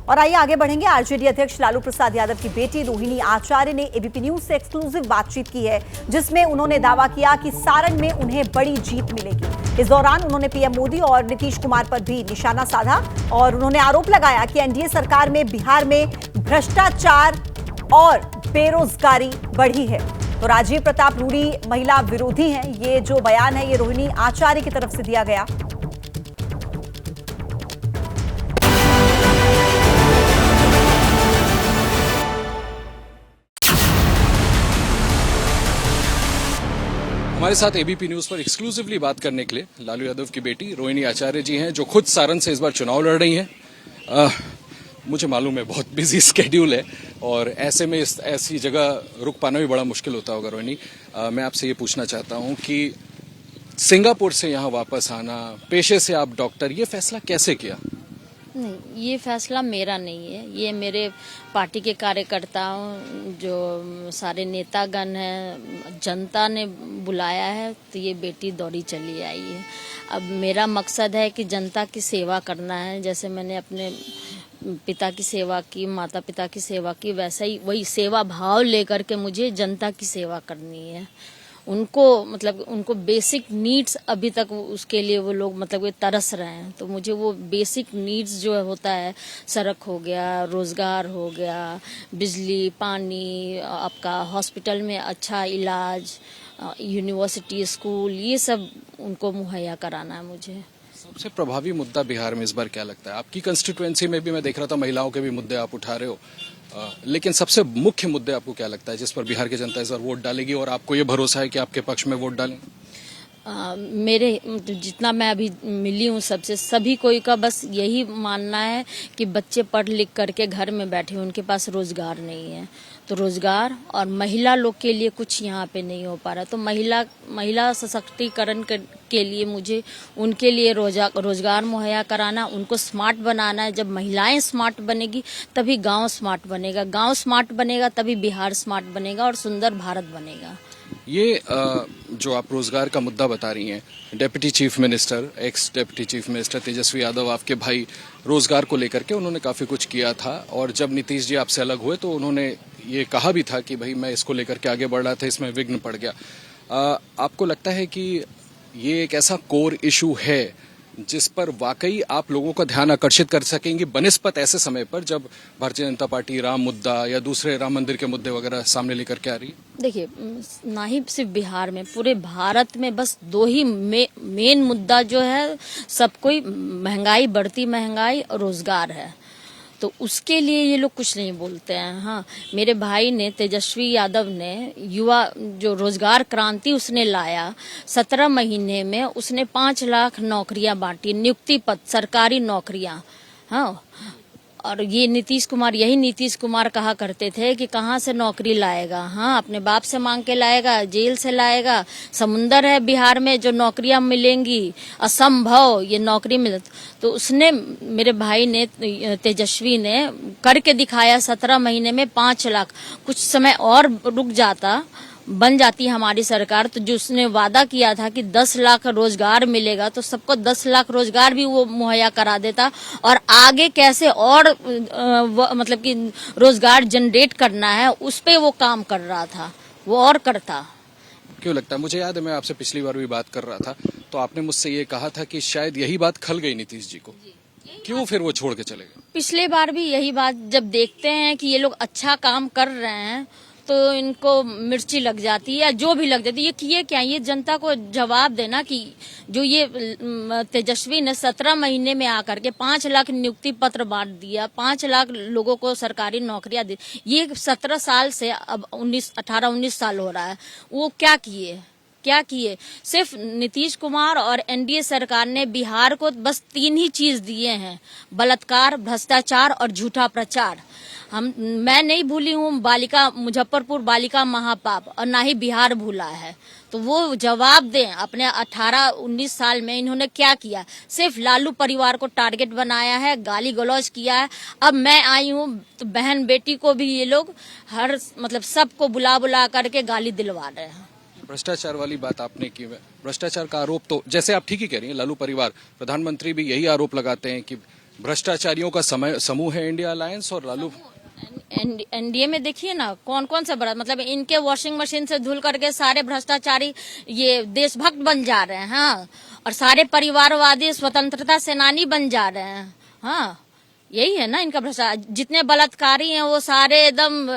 और आइए आगे बढ़ेंगे। आरजेडी अध्यक्ष लालू प्रसाद यादव की बेटी रोहिणी आचार्य ने एबीपी न्यूज से एक्सक्लूसिव बातचीत की है, जिसमें उन्होंने दावा किया कि सारण में उन्हें बड़ी जीत मिलेगी। इस दौरान उन्होंने पीएम मोदी और नीतीश कुमार पर भी निशाना साधा और उन्होंने आरोप लगाया कि एनडीए सरकार में बिहार में भ्रष्टाचार और बेरोजगारी बढ़ी है। तो राजीव प्रताप रूडी महिला विरोधी हैं। ये जो बयान है ये रोहिणी आचार्य की तरफ से दिया गया। हमारे साथ एबीपी न्यूज पर एक्सक्लूसिवली बात करने के लिए लालू यादव की बेटी रोहिणी आचार्य जी हैं, जो खुद सारण से इस बार चुनाव लड़ रही हैं। मुझे मालूम है बहुत बिजी स्केड्यूल है और ऐसे में ऐसी जगह रुक पाना भी बड़ा मुश्किल होता होगा। रोहिणी, मैं आपसे ये पूछना चाहता हूँ कि सिंगापुर से यहाँ वापस आना, पेशे से आप डॉक्टर, ये फैसला कैसे किया? नहीं, ये फैसला मेरा नहीं है, ये मेरे पार्टी के कार्यकर्ताओं, जो सारे नेतागण हैं, जनता ने बुलाया है, तो ये बेटी दौड़ी चली आई है। अब मेरा मकसद है कि जनता की सेवा करना है। जैसे मैंने अपने पिता की सेवा की, माता पिता की सेवा की, वैसा ही वही सेवा भाव लेकर के मुझे जनता की सेवा करनी है। उनको बेसिक नीड्स अभी तक उसके लिए वो लोग तरस रहे हैं। तो मुझे वो बेसिक नीड्स जो होता है, सड़क हो गया, रोजगार हो गया, बिजली, पानी, आपका हॉस्पिटल में अच्छा इलाज, यूनिवर्सिटी, स्कूल, ये सब उनको मुहैया कराना है मुझे। सबसे प्रभावी मुद्दा बिहार में इस बार क्या लगता है? आपकी कंस्टिट्यूएंसी में भी मैं देख रहा था महिलाओं के भी मुद्दे आप उठा रहे हो, लेकिन सबसे मुख्य मुद्दे आपको क्या लगता है जिस पर बिहार की जनता इस बार वोट डालेगी और आपको ये भरोसा है कि आपके पक्ष में वोट डालें? मेरे जितना मैं अभी मिली हूँ सबसे, सभी कोई का बस यही मानना है कि बच्चे पढ़ लिख करके घर में बैठे, उनके पास रोजगार नहीं है। तो रोजगार और महिला लोग के लिए कुछ यहाँ पे नहीं हो पा रहा। तो महिला सशक्तिकरण के लिए मुझे उनके लिए रोजगार मुहैया कराना, उनको स्मार्ट बनाना है। जब महिलाएं स्मार्ट बनेगी तभी गांव स्मार्ट बनेगा, गांव स्मार्ट बनेगा तभी बिहार स्मार्ट बनेगा और सुंदर भारत बनेगा। ये जो आप रोजगार का मुद्दा बता रही हैं, deputy chief minister, ex deputy chief minister Tejashwi Yadav, आपके भाई, रोजगार को लेकर के उन्होंने काफी कुछ किया था और जब नीतीश जी आपसे अलग हुए तो उन्होंने ये कहा भी था कि भाई मैं इसको लेकर के आगे बढ़ रहा था, इसमें विघ्न पड़ गया। आपको लगता है कि ये एक ऐसा कोर इशू है जिस पर वाकई आप लोगों का ध्यान आकर्षित कर सकेंगे बनिस्पत ऐसे समय पर जब भारतीय जनता पार्टी राम मुद्दा या दूसरे राम मंदिर के मुद्दे वगैरह सामने लेकर के आ रही है? देखिए, ना ही सिर्फ बिहार में, पूरे भारत में बस दो ही मेन मुद्दा जो है सबको, महंगाई, बढ़ती महंगाई और रोजगार है। तो उसके लिए ये लोग कुछ नहीं बोलते हैं। हाँ, मेरे भाई ने, तेजस्वी यादव ने, युवा जो रोजगार क्रांति उसने लाया, 17 महीने में उसने 5 लाख नौकरियां बांटी, नियुक्ति पद, सरकारी नौकरियां। हाँ, और ये नीतीश कुमार कहा करते थे कि कहाँ से नौकरी लाएगा। हाँ, अपने बाप से मांग के लाएगा, जेल से लाएगा। समुंदर है बिहार में जो नौकरियां मिलेंगी, असंभव ये नौकरी मिले। तो उसने, मेरे भाई ने, तेजस्वी ने करके दिखाया। 17 महीने में 5 लाख। कुछ समय और रुक जाता, बन जाती हमारी सरकार, तो जो उसने वादा किया था कि 10 लाख रोजगार मिलेगा, तो सबको 10 लाख रोजगार भी वो मुहैया करा देता। और आगे कैसे और कि रोजगार जनरेट करना है, उस पे वो काम कर रहा था, वो और करता। क्यों लगता है? मुझे याद है मैं आपसे पिछली बार भी बात कर रहा था तो आपने मुझसे ये कहा था कि शायद यही बात खल गई नीतीश जी को, क्यों फिर वो छोड़ के चले गए? पिछले बार भी यही बात, जब देखते हैं कि ये लोग अच्छा काम कर रहे हैं तो इनको मिर्ची लग जाती है या जो भी लग जाती है। ये क्या, ये जनता को जवाब देना कि जो ये तेजस्वी ने 17 महीने में आकर के 5 लाख नियुक्ति पत्र बांट दिया, 5 लाख लोगों को सरकारी नौकरियां दी। ये 17 साल से अब 18-19 साल हो रहा है, वो क्या किए? सिर्फ नीतीश कुमार और एनडीए सरकार ने बिहार को बस 3 ही चीज दिए हैं: बलात्कार, भ्रष्टाचार और झूठा प्रचार। मैं नहीं भूली हूँ मुजफ्फरपुर बालिका महापाप, और ना ही बिहार भूला है। तो वो जवाब दें, अपने 18-19 साल में इन्होंने क्या किया? सिर्फ लालू परिवार को टारगेट बनाया है, गाली गलौज किया है। अब मैं आई हूँ तो बहन बेटी को भी ये लोग सबको बुला करके गाली दिलवा रहे हैं। भ्रष्टाचार वाली बात आपने की है, भ्रष्टाचार का आरोप तो जैसे आप ठीक ही कह रही हैं, लालू परिवार, प्रधानमंत्री भी यही आरोप लगाते हैं कि भ्रष्टाचारियों का समूह है इंडिया अलायंस और लालू। एनडीए में देखिए ना कौन कौन से मतलब इनके वॉशिंग मशीन से धुल करके सारे भ्रष्टाचारी ये देशभक्त बन जा रहे हैं। हाँ, और सारे परिवारवादी स्वतंत्रता सेनानी बन जा रहे हैं। हाँ, यही है ना इनका भ्रष्टाचार। जितने बलात्कारी हैं वो सारे एकदम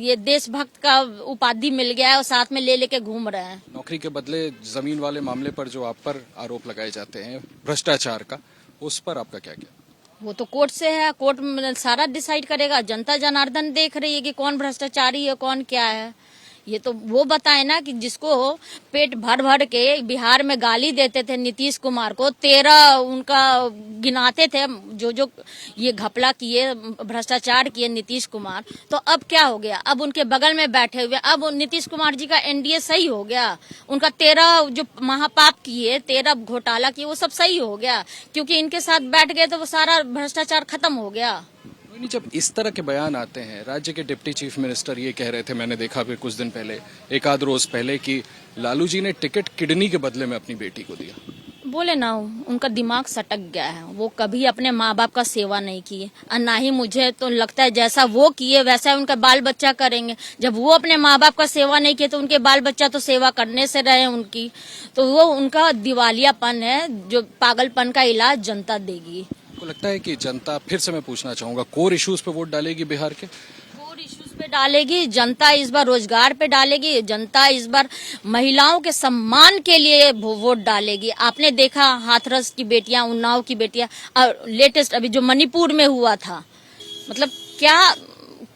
ये देशभक्त का उपाधि मिल गया है और साथ में ले लेके घूम रहे हैं। नौकरी के बदले जमीन वाले मामले पर जो आप पर आरोप लगाए जाते हैं भ्रष्टाचार का, उस पर आपका क्या क्या? वो तो कोर्ट से है, कोर्ट सारा डिसाइड करेगा। जनता जनार्दन देख रही है कि कौन भ्रष्टाचारी है कौन क्या है। ये तो वो बताए ना कि जिसको पेट भर भर के बिहार में गाली देते थे नीतीश कुमार को, 13 उनका गिनाते थे जो ये घपला किए भ्रष्टाचार किए नीतीश कुमार, तो अब क्या हो गया? अब उनके बगल में बैठे हुए अब नीतीश कुमार जी का एनडीए सही हो गया। उनका 13 जो महापाप किए, 13 घोटाला किए, वो सब सही हो गया क्योंकि इनके साथ बैठ गए तो वो सारा भ्रष्टाचार खत्म हो गया। जब इस तरह के बयान आते हैं, राज्य के डिप्टी चीफ मिनिस्टर ये कह रहे थे, मैंने देखा फिर कुछ दिन पहले, एक आध रोज पहले, कि लालू जी ने टिकट किडनी के बदले में अपनी बेटी को दिया। बोले ना उनका दिमाग सटक गया है। वो कभी अपने माँ बाप का सेवा नहीं किए और ना ही मुझे तो लगता है जैसा वो किए वैसा उनका बाल बच्चा करेंगे। जब वो अपने माँ बाप का सेवा नहीं किए तो उनके बाल बच्चा तो सेवा करने से रहे उनकी। तो वो उनका दिवालियापन है, जो पागलपन का इलाज जनता देगी। को लगता है कि जनता, फिर से मैं पूछना चाहूंगा, कोर इश्यूज पे वोट डालेगी बिहार के? कोर इश्यूज पे डालेगी जनता, इस बार रोजगार पे डालेगी जनता, इस बार महिलाओं के सम्मान के लिए वोट डालेगी। आपने देखा हाथरस की बेटियां, उन्नाव की बेटियां, और लेटेस्ट अभी जो मणिपुर में हुआ था, मतलब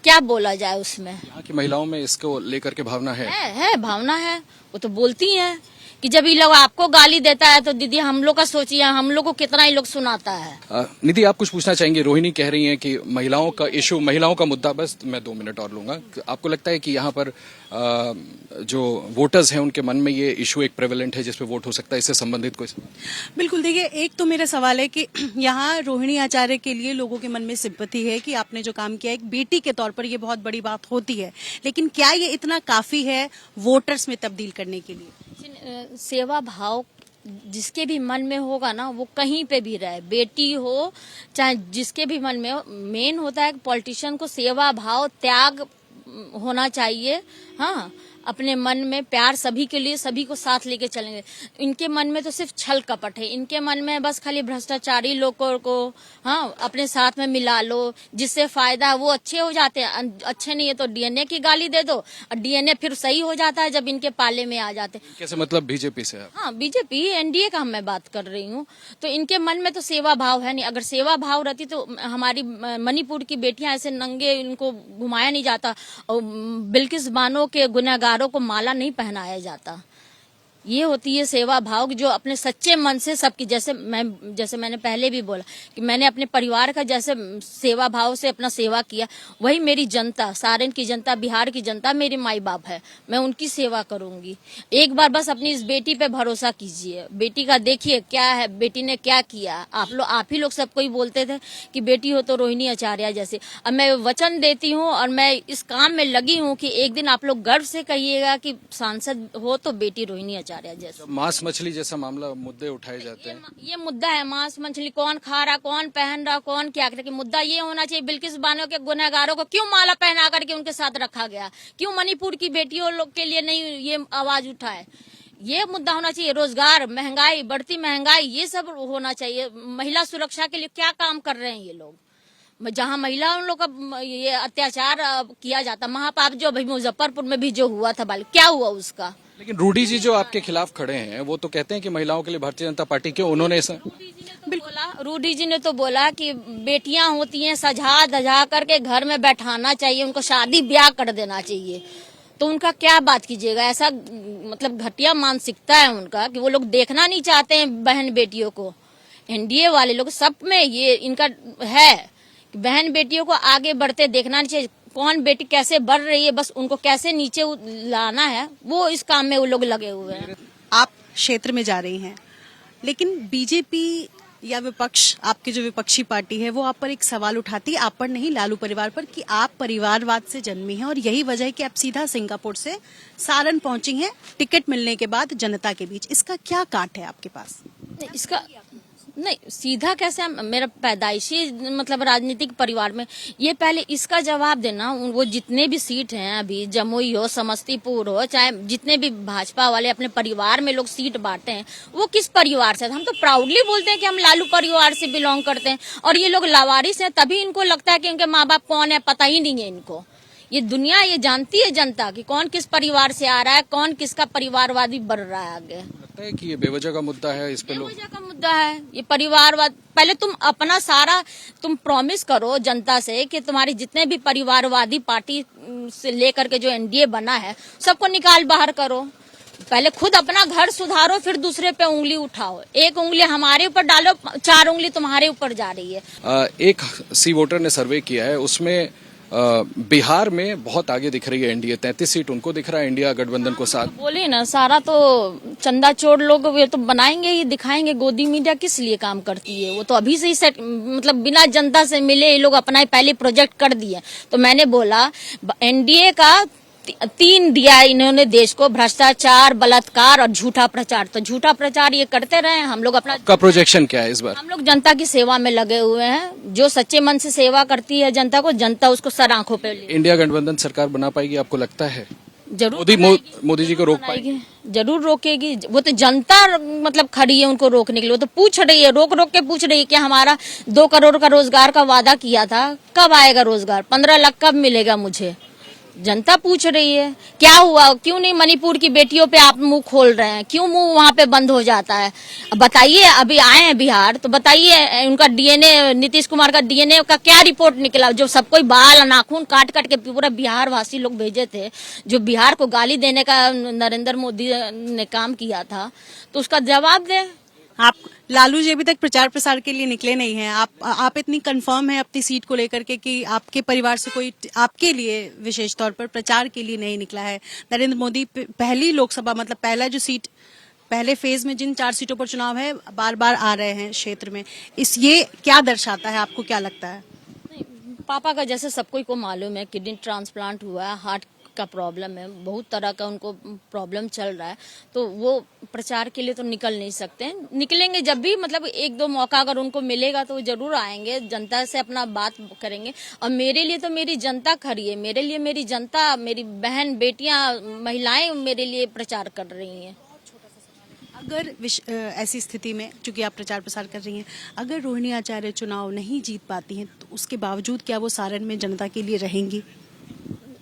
क्या बोला जाए उसमें। यहाँ की महिलाओं में इसको लेकर के भावना है भावना है। वो तो बोलती हैं कि जब ये लोग आपको गाली देता है तो दीदी हम लोग का सोचिए, हम लोग को कितना ही लोग सुनाता है। निधि, आप कुछ पूछना चाहेंगे? रोहिणी कह रही हैं कि महिलाओं का इशू, महिलाओं का मुद्दा, बस मैं 2 मिनट और लूंगा। आपको लगता है कि यहाँ पर जो वोटर्स हैं उनके मन में ये इशू एक प्रेवलेंट है जिस पे वोट हो सकता है, इससे संबंधित कोई? बिल्कुल, देखिए, एक तो मेरा सवाल है कि यहाँ रोहिणी आचार्य के लिए लोगों के मन में सिंपैथी है कि आपने जो काम किया एक बेटी के तौर पर, ये बहुत बड़ी बात होती है, लेकिन क्या ये इतना काफी है वोटर्स में तब्दील करने के लिए? सेवा भाव जिसके भी मन में होगा ना, वो कहीं पे भी रहे, बेटी हो चाहे जिसके भी मन में हो, मेन होता है पॉलिटिशियन को सेवा भाव, त्याग होना चाहिए। हाँ, अपने मन में प्यार सभी के लिए, सभी को साथ लेके चलेंगे। इनके मन में तो सिर्फ छल कपट है, इनके मन में बस खाली भ्रष्टाचारी लोगों को अपने साथ में मिला लो, जिससे फायदा वो अच्छे हो जाते हैं, अच्छे नहीं है तो डीएनए की गाली दे दो और डीएनए फिर सही हो जाता है जब इनके पाले में आ जाते। कैसे मतलब बीजेपी से? हाँ, बीजेपी एनडीए का मैं बात कर रही हूँ। तो इनके मन में तो सेवा भाव है नहीं। अगर सेवा भाव रहती तो हमारी मणिपुर की बेटियां ऐसे नंगे, इनको घुमाया नहीं जाता और बिल्किस बानो के गुनहगारों को माला नहीं पहनाया जाता। ये होती है सेवा भाव, जो अपने सच्चे मन से सबकी, जैसे मैंने पहले भी बोला कि मैंने अपने परिवार का जैसे सेवा भाव से अपना सेवा किया, वही मेरी जनता, सारण की जनता, बिहार की जनता मेरी माई बाप है, मैं उनकी सेवा करूंगी। एक बार बस अपनी इस बेटी पे भरोसा कीजिए, बेटी का देखिए क्या है, बेटी ने क्या किया। आप ही लोग सबको ही बोलते थे कि बेटी हो तो रोहिणी आचार्य जैसे। अब मैं वचन देती हूँ और मैं इस काम में लगी हूँ कि एक दिन आप लोग गर्व से कहिएगा कि सांसद हो तो बेटी रोहिणी आचार्य जैसे। मांस मछली जैसा मामला, मुद्दे उठाए जाते हैं, ये मुद्दा है मांस मछली, कौन खा रहा, कौन पहन रहा, कौन क्या करे। मुद्दा ये होना चाहिए बिल्किस बानो के गुनहगारों को क्यों माला पहना करके उनके साथ रखा गया, क्यों मणिपुर की बेटियों लोग के लिए नहीं ये आवाज उठाए। ये मुद्दा होना चाहिए। रोजगार, महंगाई, बढ़ती महंगाई, ये सब होना चाहिए। महिला सुरक्षा के लिए क्या काम कर रहे हैं ये लोग? जहाँ महिलाओं लोग का ये अत्याचार किया जाता, महापाप जो भाई मुजफ्फरपुर में भी जो हुआ था, क्या हुआ उसका? लेकिन रूडी जी जो आपके खिलाफ खड़े हैं वो तो कहते हैं कि महिलाओं के लिए भारतीय जनता पार्टी के, उन्होंने रूडी जी ने तो बोला कि बेटियां होती हैं सजा धजा करके घर में बैठाना चाहिए, उनको शादी ब्याह कर देना चाहिए। तो उनका क्या बात कीजिएगा? ऐसा मतलब घटिया मानसिकता है उनका कि वो लोग देखना नहीं चाहते हैं बहन बेटियों को। एनडीए वाले लोग सब में ये इनका है कि बहन बेटियों को आगे बढ़ते देखना नहीं चाहिए। कौन बेटी कैसे बढ़ रही है, बस उनको कैसे नीचे लाना है, वो इस काम में वो लोग लगे हुए हैं। आप क्षेत्र में जा रही हैं, लेकिन बीजेपी या विपक्ष, आपकी जो विपक्षी पार्टी है, वो आप पर एक सवाल उठाती है, आप पर नहीं, लालू परिवार पर, कि आप परिवारवाद से जन्मी हैं और यही वजह है कि आप सीधा सिंगापुर से सारण पहुंची हैं टिकट मिलने के बाद जनता के बीच। इसका क्या काट है आपके पास? नहीं, सीधा कैसे, मेरा पैदाइशी मतलब राजनीतिक परिवार में, ये पहले इसका जवाब देना। वो जितने भी सीट हैं अभी, जमुई हो, समस्तीपुर हो, चाहे जितने भी भाजपा वाले अपने परिवार में लोग सीट बांटे हैं, वो किस परिवार से? हम तो प्राउडली बोलते हैं कि हम लालू परिवार से बिलोंग करते हैं, और ये लोग लावारिस हैं, तभी इनको लगता है कि उनके माँ बाप कौन है, पता ही नहीं है इनको। ये दुनिया ये जानती है, जनता की कौन किस परिवार से आ रहा है, कौन किसका परिवारवादी बढ़ रहा है आगे। लगता है कि ये बेवजह का मुद्दा है, इस पे लोग बेवजह का मुद्दा है ये परिवारवाद। पहले तुम अपना सारा तुम प्रॉमिस करो जनता से कि तुम्हारी जितने भी परिवारवादी पार्टी से लेकर के जो एनडीए बना है, सबको निकाल बाहर करो। पहले खुद अपना घर सुधारो, फिर दूसरे पे उंगली उठाओ। एक उंगली हमारे ऊपर डालो, 4 उंगली तुम्हारे ऊपर जा रही है। एक सी वोटर ने सर्वे किया है, उसमें बिहार में बहुत आगे दिख रही है एनडीए। 33 सीट उनको दिख रहा है, इंडिया गठबंधन को 7। बोले ना, सारा तो चंदा चोर लोग ये तो बनाएंगे ही, दिखाएंगे। गोदी मीडिया किस लिए काम करती है? वो तो अभी से ही सेट, मतलब बिना जनता से मिले ये लोग अपना पहले प्रोजेक्ट कर दिए। तो मैंने बोला एनडीए का 3 दिया इन्होंने देश को, भ्रष्टाचार, बलात्कार और झूठा प्रचार। तो झूठा प्रचार ये करते रहे, हम लोग अपना का प्रोजेक्शन क्या है इस बार? हम लोग जनता की सेवा में लगे हुए हैं। जो सच्चे मन से सेवा करती है जनता को, जनता उसको सर आंखों पे ले। इंडिया गठबंधन सरकार बना पाएगी आपको लगता है? जरूर मोदी जी को रोक पाएगी? जरूर रोकेगी। वो तो जनता मतलब खड़ी है उनको रोकने के लिए। वो तो पूछ रही है, रोक रोक के पूछ रही है कि हमारा 2 करोड़ का रोजगार का वादा किया था, कब आएगा रोजगार? 15 लाख कब मिलेगा मुझे? जनता पूछ रही है। क्या हुआ, क्यों नहीं मणिपुर की बेटियों पे आप मुंह खोल रहे हैं? क्यों मुंह वहां पे बंद हो जाता है? बताइए, अभी आए हैं बिहार, तो बताइए उनका डीएनए, नीतीश कुमार का डीएनए का क्या रिपोर्ट निकला? जो सब कोई बाल नाखून काट काट के पूरा बिहार वासी लोग भेजे थे, जो बिहार को गाली देने का नरेंद्र मोदी ने काम किया था, तो उसका जवाब दें। आप लालू जी अभी तक प्रचार प्रसार के लिए निकले नहीं हैं। आप इतनी कंफर्म है अपनी सीट को लेकर के कि आपके परिवार से कोई आपके लिए विशेष तौर पर प्रचार के लिए नहीं निकला है? नरेंद्र मोदी पहली लोकसभा, मतलब पहला जो सीट, पहले फेज में जिन 4 सीटों पर चुनाव है, बार बार आ रहे हैं क्षेत्र में। ये क्या दर्शाता है, आपको क्या लगता है? पापा का जैसे सबको को मालूम है, किडनी ट्रांसप्लांट हुआ है, हार्ट का प्रॉब्लम है, बहुत तरह का उनको प्रॉब्लम चल रहा है, तो वो प्रचार के लिए तो निकल नहीं सकते। निकलेंगे जब भी, मतलब 1-2 मौका अगर उनको मिलेगा तो वो जरूर आएंगे, जनता से अपना बात करेंगे। और मेरे लिए तो मेरी जनता खड़ी है, मेरे लिए मेरी जनता, मेरी बहन बेटियां, महिलाएं मेरे लिए प्रचार कर रही हैं। अगर ऐसी स्थिति में, चूंकि आप प्रचार प्रसार कर रही हैं, अगर रोहिणी आचार्य चुनाव नहीं जीत पाती हैं, तो उसके बावजूद क्या वो सारण में जनता के लिए रहेंगी?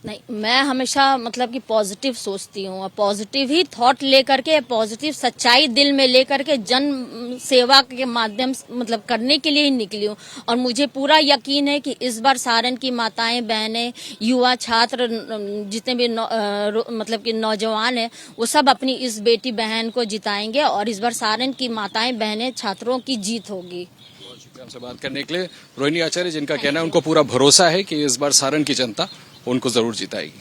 नहीं, मैं हमेशा मतलब कि पॉजिटिव सोचती हूँ, और पॉजिटिव ही थॉट लेकर के, पॉजिटिव सच्चाई दिल में लेकर के जन सेवा के माध्यम मतलब करने के लिए ही निकली हूँ। और मुझे पूरा यकीन है कि इस बार सारण की माताएं, बहनें, युवा, छात्र, जितने भी मतलब कि नौजवान हैं, वो सब अपनी इस बेटी बहन को जिताएंगे, और इस बार सारण की माताएं, बहनें, छात्रों की जीत होगी। हमसे बात करने के लिए रोहिणी आचार्य, जिनका कहना है उनको पूरा भरोसा है कि इस बार सारण की जनता उनको जरूर जिताएगी।